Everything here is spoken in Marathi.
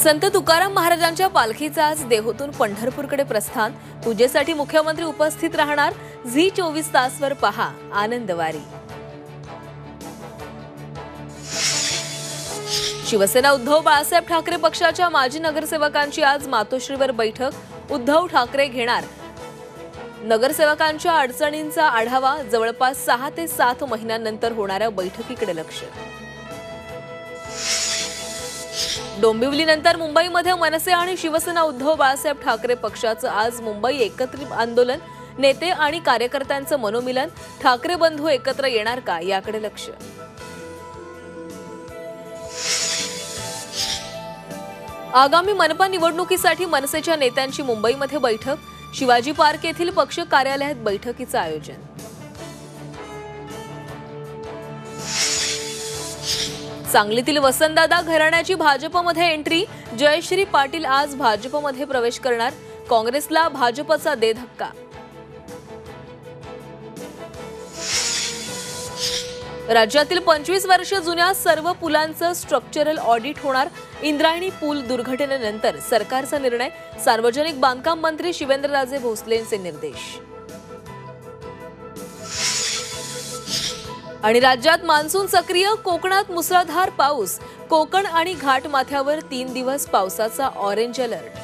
संत तुकाराम महाराजांच्या पालखीचा आज देहूतून पंढरपूरकडे प्रस्थान। पूजेसाठी मुख्यमंत्री उपस्थित राहणार। झी24 तासवर पहा आनंदवारी। शिवसेना उद्धव बाळासाहेब ठाकरे पक्षाच्या माजी नगरसेवकांची आज मातोश्रीवर बैठक। उद्धव ठाकरे घेणार नगरसेवकांच्या अडचणींचा आढावा। जवळपास 6 ते 7 महिन्यांनंतर होणाऱ्या बैठकीकडे लक्ष। डोंबिवलीनंतर मुंबईमध्ये मनसे आणि शिवसेना उद्धव बाळासाहेब ठाकरे पक्षाचं आज मुंबई एकत्रित आंदोलन। नेते आणि कार्यकर्त्यांचं मनोमिलन। ठाकरे बंधू एकत्र येणार का याकडे लक्ष। आगामी मनपा निवडणुकीसाठी मनसेच्या नेत्यांची मुंबईमध्ये बैठक। शिवाजी पार्क येथील पक्ष कार्यालयात बैठकीचं आयोजन। सांगलीतील वसंतदादा घराण्याची भाजपमध्ये एंट्री। जयश्री पाटील आज भाजपमध्ये प्रवेश करणार। काँग्रेसला भाजपचा दे धक्का। राज्यातील 25 वर्ष जुन्या सर्व पुलांचं स्ट्रक्चरल ऑडिट होणार। इंद्रायणी पूल दुर्घटनेनंतर सरकारचा निर्णय। सार्वजनिक बांधकाम मंत्री शिवेंद्रराजे भोसलेंचे निर्देश। आणि राज्यात मान्सून सक्रिय। कोकणात मुसळधार पाऊस। कोकण आणि घाटमाथ्यावर 3 दिवस पावसाचा ऑरेंज अलर्ट।